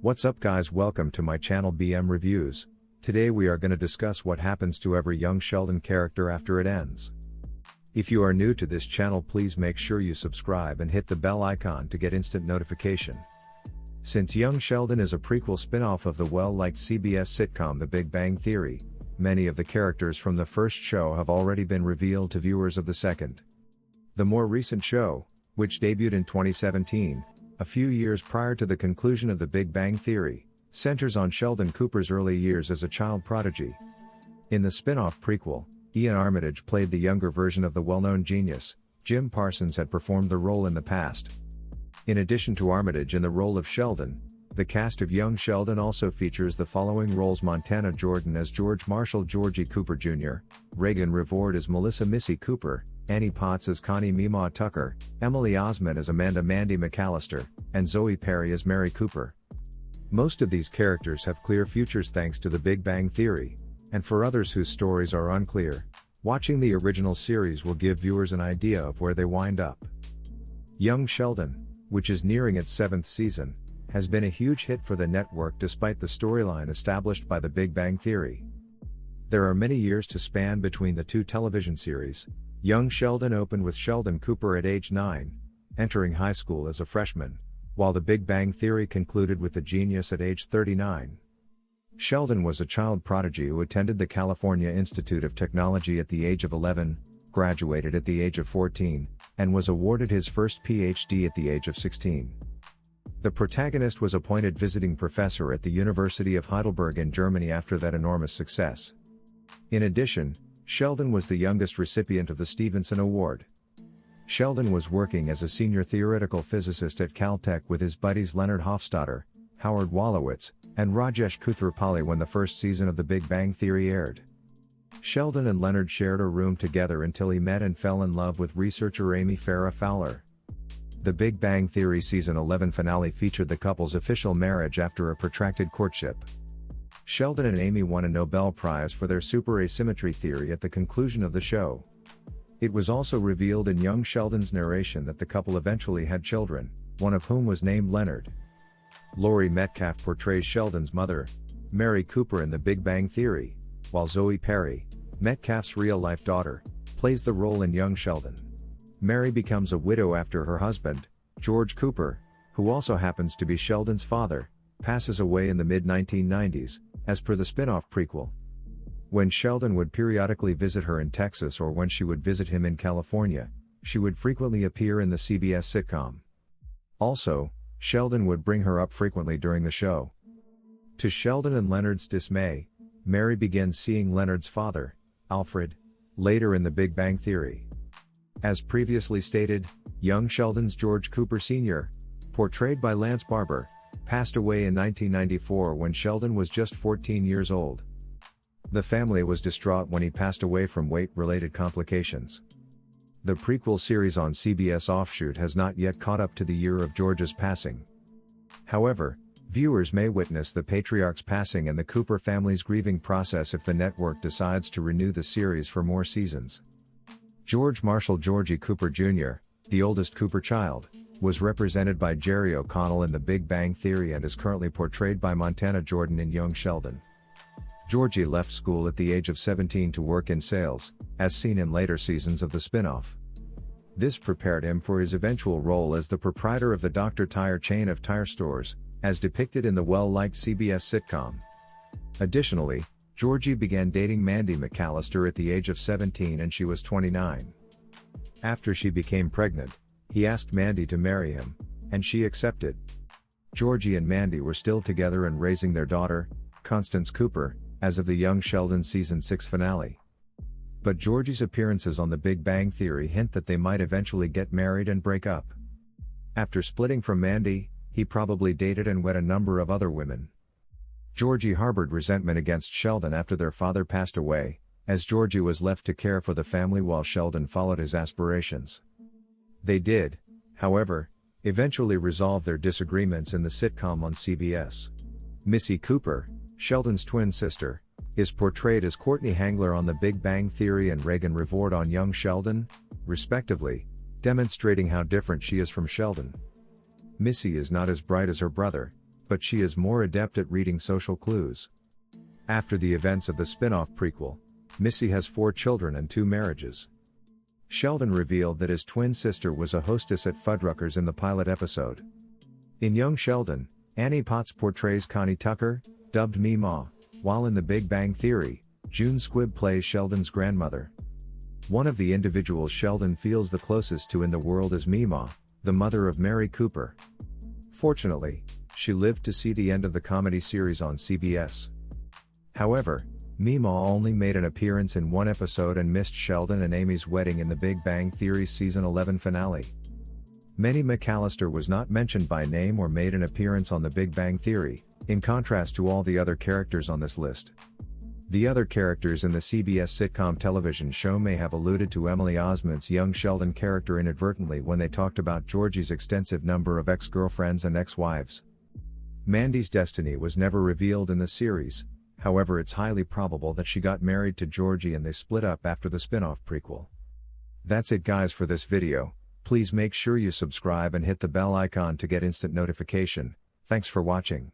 What's up guys, welcome to my channel BM Reviews. Today we are going to discuss what happens to every young Sheldon character after it ends. If you are new to this channel, please make sure you subscribe and hit the bell icon to get instant notification. Since Young Sheldon is a prequel spin-off of the well-liked CBS sitcom The Big Bang Theory, many of the characters from the first show have already been revealed to viewers of the second. The more recent show, which debuted in 2017, a few years prior to the conclusion of The Big Bang Theory, centers on Sheldon Cooper's early years as a child prodigy. In the spin-off prequel, Ian Armitage played the younger version of the well-known genius. Jim Parsons had performed the role in the past. In addition to Armitage in the role of Sheldon, the cast of Young Sheldon also features the following roles: Montana Jordan as George Marshall Georgie Cooper Jr., Reagan Revord as Melissa Missy Cooper, Annie Potts as Connie Meemaw Tucker, Emily Osment as Amanda Mandy McAllister, and Zoe Perry as Mary Cooper. Most of these characters have clear futures thanks to The Big Bang Theory, and for others whose stories are unclear, watching the original series will give viewers an idea of where they wind up. Young Sheldon, which is nearing its 7th season, has been a huge hit for the network despite the storyline established by The Big Bang Theory. There are many years to span between the two television series. Young Sheldon opened with Sheldon Cooper at age 9, entering high school as a freshman, while The Big Bang Theory concluded with the genius at age 39. Sheldon was a child prodigy who attended the California Institute of Technology at the age of 11, graduated at the age of 14, and was awarded his first PhD at the age of 16. The protagonist was appointed visiting professor at the University of Heidelberg in Germany after that enormous success. In addition, Sheldon was the youngest recipient of the Stephenson Award. Sheldon was working as a senior theoretical physicist at Caltech with his buddies Leonard Hofstadter, Howard Wolowitz, and Rajesh Koothrappali when the first season of The Big Bang Theory aired. Sheldon and Leonard shared a room together until he met and fell in love with researcher Amy Farrah Fowler. The Big Bang Theory season 11 finale featured the couple's official marriage after a protracted courtship. Sheldon and Amy won a Nobel Prize for their superasymmetry theory at the conclusion of the show. It was also revealed in Young Sheldon's narration that the couple eventually had children, one of whom was named Leonard. Laurie Metcalf portrays Sheldon's mother, Mary Cooper, in The Big Bang Theory, while Zoe Perry, Metcalf's real-life daughter, plays the role in Young Sheldon. Mary becomes a widow after her husband, George Cooper, who also happens to be Sheldon's father, passes away in the mid-1990s, as per the spin-off prequel. When Sheldon would periodically visit her in Texas or when she would visit him in California, she would frequently appear in the CBS sitcom. Also, Sheldon would bring her up frequently during the show. To Sheldon and Leonard's dismay, Mary begins seeing Leonard's father, Alfred, later in The Big Bang Theory. As previously stated, Young Sheldon's George Cooper Sr., portrayed by Lance Barber, passed away in 1994 when Sheldon was just 14 years old. The family was distraught when he passed away from weight-related complications. The prequel series on CBS Offshoot has not yet caught up to the year of George's passing. However, viewers may witness the patriarch's passing and the Cooper family's grieving process if the network decides to renew the series for more seasons. George Marshall Georgie Cooper Jr., the oldest Cooper child, was represented by Jerry O'Connell in The Big Bang Theory and is currently portrayed by Montana Jordan in Young Sheldon. Georgie left school at the age of 17 to work in sales, as seen in later seasons of the spin-off. This prepared him for his eventual role as the proprietor of the Dr. Tire chain of tire stores, as depicted in the well-liked CBS sitcom. Additionally, Georgie began dating Mandy McAllister at the age of 17 and she was 29. After she became pregnant, he asked Mandy to marry him, and she accepted. Georgie and Mandy were still together and raising their daughter, Constance Cooper, as of the Young Sheldon Season 6 finale. But Georgie's appearances on The Big Bang Theory hint that they might eventually get married and break up. After splitting from Mandy, he probably dated and wed a number of other women. Georgie harbored resentment against Sheldon after their father passed away, as Georgie was left to care for the family while Sheldon followed his aspirations. They did, however, eventually resolve their disagreements in the sitcom on CBS. Missy Cooper, Sheldon's twin sister, is portrayed as Courtney Hangler on The Big Bang Theory and Reagan Revord on Young Sheldon, respectively, demonstrating how different she is from Sheldon. Missy is not as bright as her brother, but she is more adept at reading social clues. After the events of the spin-off prequel, Missy has 4 children and 2 marriages. Sheldon revealed that his twin sister was a hostess at Fuddruckers in the pilot episode. In Young Sheldon, Annie Potts portrays Connie Tucker, dubbed Meemaw, while in The Big Bang Theory, June Squibb plays Sheldon's grandmother. One of the individuals Sheldon feels the closest to in the world is Meemaw, the mother of Mary Cooper. Fortunately, she lived to see the end of the comedy series on CBS. However, Meemaw only made an appearance in 1 episode and missed Sheldon and Amy's wedding in The Big Bang Theory season 11 finale. Minnie McAllister was not mentioned by name or made an appearance on The Big Bang Theory, in contrast to all the other characters on this list. The other characters in the CBS sitcom television show may have alluded to Emily Osment's Young Sheldon character inadvertently when they talked about Georgie's extensive number of ex-girlfriends and ex-wives. Mandy's destiny was never revealed in the series, however it's highly probable that she got married to Georgie and they split up after the spin-off prequel. That's it guys for this video. Please make sure you subscribe and hit the bell icon to get instant notification. Thanks for watching.